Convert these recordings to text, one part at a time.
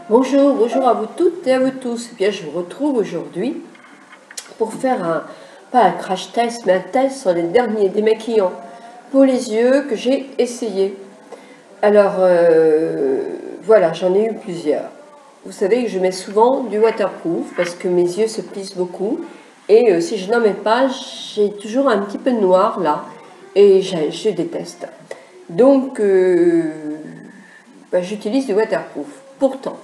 Bonjour, bonjour à vous toutes et à vous tous. Eh bien, je vous retrouve aujourd'hui pour faire pas un crash test, mais un test sur les derniers démaquillants pour les yeux que j'ai essayé. Alors, voilà, j'en ai eu plusieurs. Vous savez que je mets souvent du waterproof parce que mes yeux se plissent beaucoup. Et si je n'en mets pas, j'ai toujours un petit peu de noir là. Et je déteste. Donc, j'utilise du waterproof. Pourtant,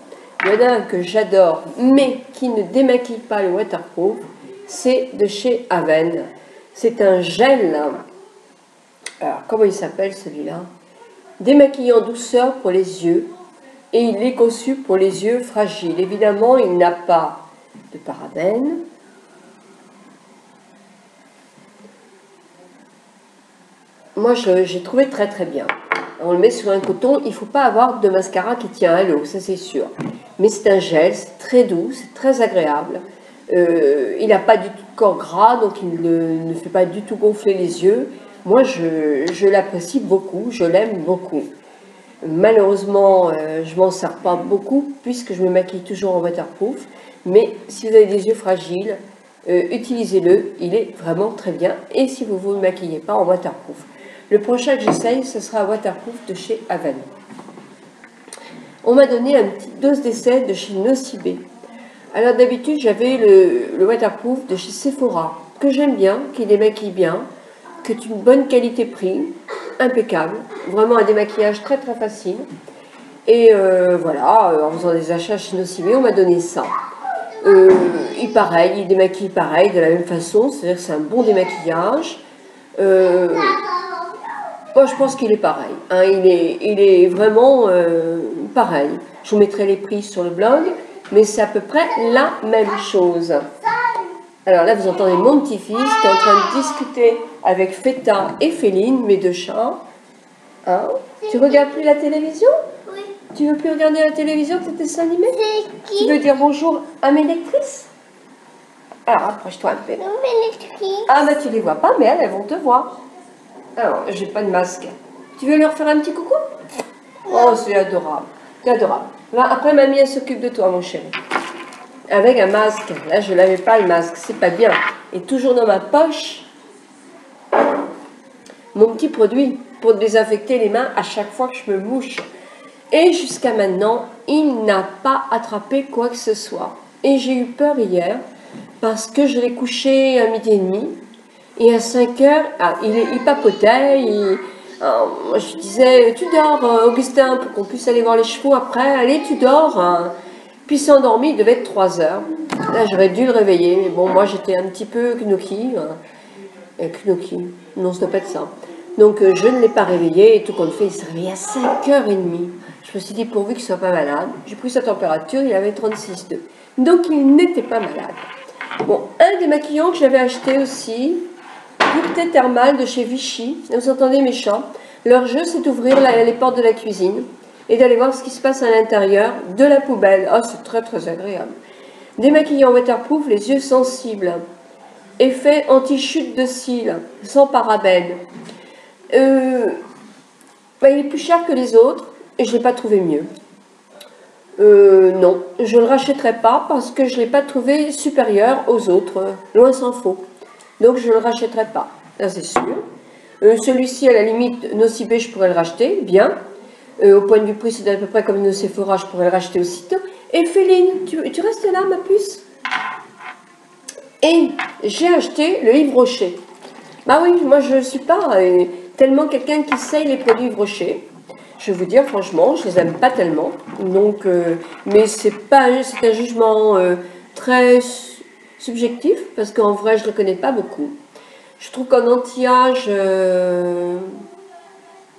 il y en a un que j'adore, mais qui ne démaquille pas le waterproof, c'est de chez Aven. C'est un gel. Alors, comment il s'appelle celui-là? Démaquillant douceur pour les yeux. Et il est conçu pour les yeux fragiles. Évidemment, il n'a pas de parabènes. Moi, j'ai trouvé très très bien. On le met sur un coton, il ne faut pas avoir de mascara qui tient à l'eau, ça c'est sûr. Mais c'est un gel, c'est très doux, c'est très agréable. Il n'a pas du tout de corps gras, donc il ne fait pas du tout gonfler les yeux. Moi, je l'apprécie beaucoup, je l'aime beaucoup. Malheureusement, je ne m'en sers pas beaucoup, puisque je me maquille toujours en waterproof. Mais si vous avez des yeux fragiles, utilisez-le, il est vraiment très bien. Et si vous ne vous maquillez pas en waterproof. Le prochain que j'essaye, ce sera waterproof de chez Aven. On m'a donné une petite dose d'essai de chez Nocibé. Alors d'habitude, j'avais le waterproof de chez Sephora, que j'aime bien, qui démaquille bien, qui est une bonne qualité-prix, impeccable, vraiment un démaquillage très très facile. Et voilà, en faisant des achats chez Nocibé, on m'a donné ça. Il démaquille pareil, de la même façon, c'est-à-dire que c'est un bon démaquillage. Moi, je pense qu'il est pareil. Hein, il est vraiment pareil. Je vous mettrai les prix sur le blog, mais c'est à peu près la même chose. Alors là, vous entendez mon petit-fils qui est en train de discuter avec Feta et Féline, mes deux chats. Hein? Tu regardes plus la télévision? Oui. Tu veux plus regarder la télévision, tes dessins animés? C'est qui? Tu veux dire bonjour à mes lectrices? Alors, approche-toi un peu. Non, mais les filles. Ah, bah tu les vois pas, mais elles vont te voir. Alors, j'ai pas de masque. Tu veux leur faire un petit coucou? Oh, c'est adorable. C'est adorable. Là, après, mamie, elle s'occupe de toi, mon chéri. Avec un masque. Là, je l'avais pas, le masque. C'est pas bien. Et toujours dans ma poche, mon petit produit pour désinfecter les mains à chaque fois que je me mouche. Et jusqu'à maintenant, il n'a pas attrapé quoi que ce soit. Et j'ai eu peur hier parce que je l'ai couché à 12h30. Et à 5h, il papotait, moi je disais, tu dors Augustin, pour qu'on puisse aller voir les chevaux après, allez tu dors. Hein. Puis il s'est endormi, il devait être 3h. Là j'aurais dû le réveiller, mais bon moi j'étais un petit peu knocky. Knocky, non ça doit pas être ça. Donc je ne l'ai pas réveillé et tout compte fait, il s'est réveillé à 5h30. Je me suis dit pourvu qu'il ne soit pas malade. J'ai pris sa température, il avait 36,2. Donc il n'était pas malade. Bon, un démaquillant que j'avais acheté aussi, Pureté thermale de chez Vichy. Vous entendez mes chats? Leur jeu, c'est d'ouvrir les portes de la cuisine et d'aller voir ce qui se passe à l'intérieur de la poubelle. Ah, c'est très très agréable. Démaquillant waterproof, les yeux sensibles. Effet anti-chute de cils, sans parabènes. Il est plus cher que les autres et je ne l'ai pas trouvé mieux. Non, je ne le rachèterai pas parce que je ne l'ai pas trouvé supérieur aux autres, loin s'en faut. Donc je ne le rachèterai pas, ça c'est sûr. Celui-ci, à la limite, Nocibé, je pourrais le racheter, bien. Au point de vue prix, c'est à peu près comme nos Sephora, je pourrais le racheter aussitôt. Et Féline, tu restes là, ma puce? Et j'ai acheté le Yves Rocher. Bah oui, moi je ne suis pas tellement quelqu'un qui sait les produits Yves Rocher. Je vais vous dire, franchement, je les aime pas tellement. Donc, mais c'est un jugement très subjectif, parce qu'en vrai, je ne le connais pas beaucoup. Je trouve qu'en anti-âge,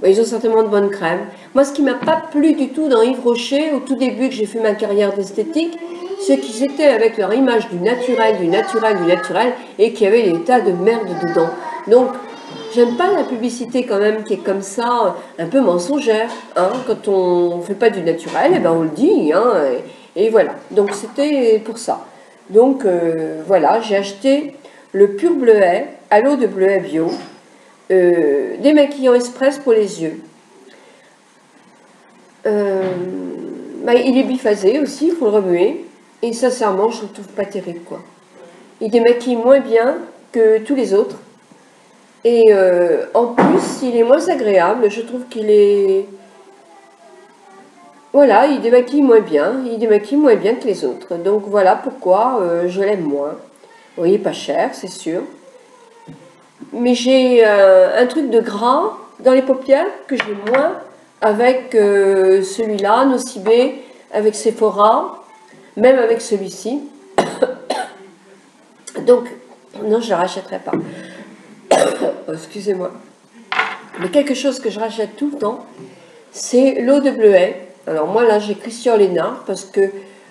ils ont certainement de bonnes crèmes. Moi, ce qui ne m'a pas plu du tout dans Yves Rocher, au tout début que j'ai fait ma carrière d'esthétique, c'est qu'ils étaient avec leur image du naturel, du naturel, du naturel, et qu'il y avait des tas de merde dedans. Donc, j'aime pas la publicité quand même qui est comme ça, un peu mensongère. Hein. Quand on ne fait pas du naturel, eh ben on le dit. Hein, et voilà. Donc c'était pour ça. Donc voilà, j'ai acheté le Pur Bleuet à l'eau de bleuet bio, démaquillant express pour les yeux. bah, il est biphasé aussi, il faut le remuer. Et sincèrement, je ne le trouve pas terrible, quoi. Il démaquille moins bien que tous les autres. Et en plus, il est moins agréable. Je trouve qu'il est... Voilà, il démaquille moins bien. Il démaquille moins bien que les autres. Donc voilà pourquoi je l'aime moins. Oui, il est pas cher, c'est sûr. Mais j'ai un truc de gras dans les paupières que j'ai moins avec celui-là, Nocibé, avec Sephora, même avec celui-ci. Donc, non, je ne rachèterai pas. Oh, excusez-moi. Mais quelque chose que je rachète tout le temps, c'est l'eau de bleuet. Alors moi, là, j'ai Christian Lénard, parce que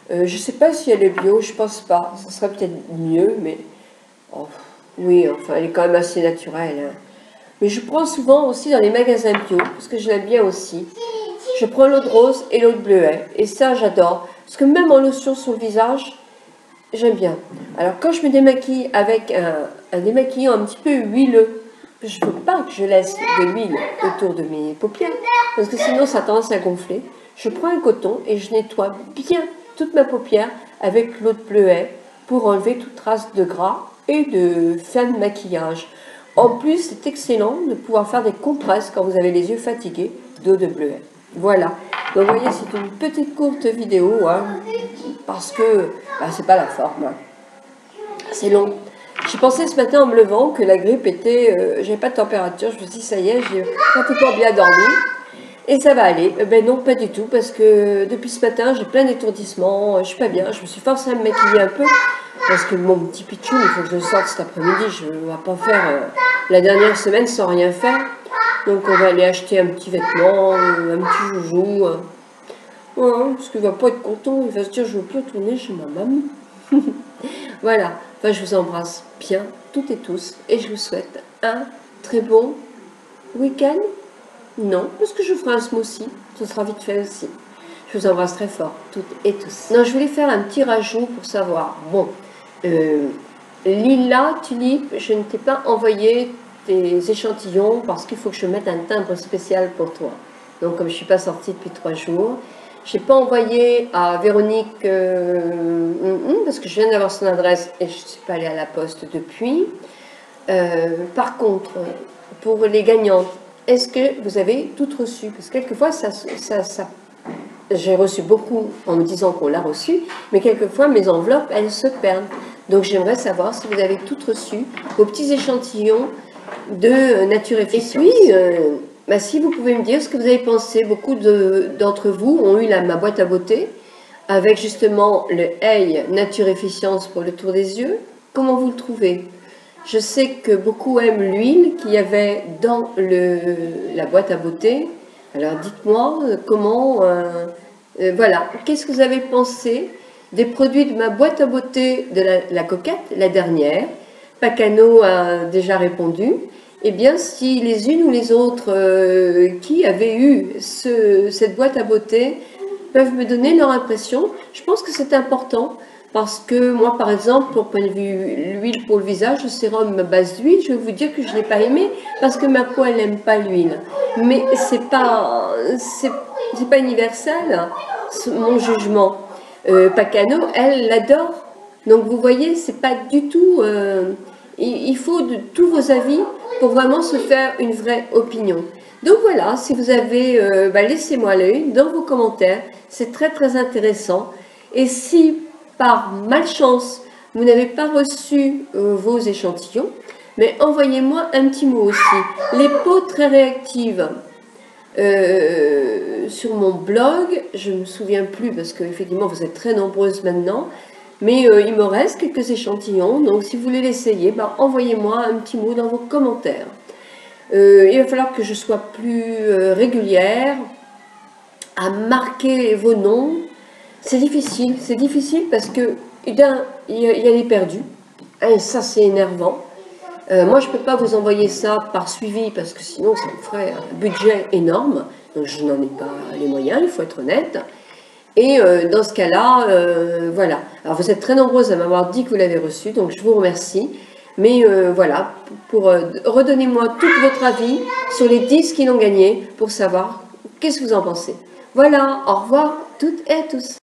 je ne sais pas si elle est bio, je pense pas. Ça serait peut-être mieux, mais... Oh, oui, enfin, elle est quand même assez naturelle. Hein. Mais je prends souvent aussi dans les magasins bio, parce que je l'aime bien aussi. Je prends l'eau de rose et l'eau de bleuet. Et ça, j'adore. Parce que même en lotion sur le visage, j'aime bien. Alors, quand je me démaquille avec un démaquillant un petit peu huileux, je ne veux pas que je laisse de l'huile autour de mes paupières, parce que sinon, ça a tendance à gonfler. Je prends un coton et je nettoie bien toute ma paupière avec l'eau de bleuet pour enlever toute trace de gras et de fin de maquillage. En plus, c'est excellent de pouvoir faire des compresses quand vous avez les yeux fatigués d'eau de bleuet. Voilà. Donc, vous voyez, c'est une petite courte vidéo, hein, parce que bah, c'est pas la forme. Hein. C'est long. J'ai pensé ce matin en me levant que la grippe était... j'avais pas de température. Je me suis dit, ça y est, j'ai pratiquement bien dormi. Et ça va aller. Ben non, pas du tout, parce que depuis ce matin, j'ai plein d'étourdissements. Je suis pas bien. Je me suis forcée à me maquiller un peu. Parce que mon petit pitchou, il faut que je le sorte cet après-midi. Je ne vais pas faire la dernière semaine sans rien faire. Donc on va aller acheter un petit vêtement, un petit joujou. Ouais, parce qu'il ne va pas être content. Il va se dire, je ne veux plus retourner chez ma mamie. Voilà. Enfin, je vous embrasse bien, toutes et tous. Et je vous souhaite un très bon week-end. Non, parce que je ferai un smoothie. Ce sera vite fait aussi. Je vous embrasse très fort, toutes et tous. Non, je voulais faire un petit rajout pour savoir. Bon, Lila, Tulipe, je ne t'ai pas envoyé tes échantillons parce qu'il faut que je mette un timbre spécial pour toi. Donc, comme je ne suis pas sortie depuis 3 jours, je n'ai pas envoyé à Véronique parce que je viens d'avoir son adresse et je ne suis pas allée à la poste depuis. Par contre, pour les gagnantes, est-ce que vous avez toutes reçu? Parce que quelquefois, j'ai reçu beaucoup en me disant qu'on l'a reçu, mais quelquefois, mes enveloppes, elles se perdent. Donc, j'aimerais savoir si vous avez toutes reçu vos petits échantillons de Nature Efficience. Et puis, bah, si vous pouvez me dire ce que vous avez pensé, beaucoup d'entre vous ont eu ma boîte à beauté, avec justement le Hey Nature Efficience pour le tour des yeux. Comment vous le trouvez? Je sais que beaucoup aiment l'huile qu'il y avait dans la boîte à beauté. Alors dites-moi comment, voilà, qu'est-ce que vous avez pensé des produits de ma boîte à beauté de la coquette, la dernière? Pacano a déjà répondu. Eh bien, si les unes ou les autres qui avaient eu cette boîte à beauté peuvent me donner leur impression, je pense que c'est important. Parce que moi, par exemple, pour point de vue l'huile pour le visage, le sérum base d'huile, je vais vous dire que je ne l'ai pas aimé parce que ma peau, elle n'aime pas l'huile. Mais c'est pas universel, mon jugement. Pacano, elle l'adore. Donc vous voyez, c'est pas du tout... il faut de tous vos avis pour vraiment se faire une vraie opinion. Donc voilà, si vous avez... laissez-moi l'œil dans vos commentaires. C'est très très intéressant. Et si... par malchance, vous n'avez pas reçu vos échantillons, mais envoyez-moi un petit mot aussi. Les peaux très réactives sur mon blog, je ne me souviens plus parce qu'effectivement vous êtes très nombreuses maintenant, mais il me reste quelques échantillons, donc si vous voulez l'essayer, envoyez-moi un petit mot dans vos commentaires. Il va falloir que je sois plus régulière à marquer vos noms. C'est difficile parce que il y a des perdus, et ça c'est énervant. Moi je ne peux pas vous envoyer ça par suivi parce que sinon ça me ferait un budget énorme, donc je n'en ai pas les moyens, il faut être honnête. Et dans ce cas-là, voilà. Alors vous êtes très nombreuses à m'avoir dit que vous l'avez reçu, donc je vous remercie. Mais voilà, redonnez-moi tout votre avis sur les 10 qui l'ont gagné pour savoir qu'est-ce que vous en pensez. Voilà, au revoir toutes et à tous.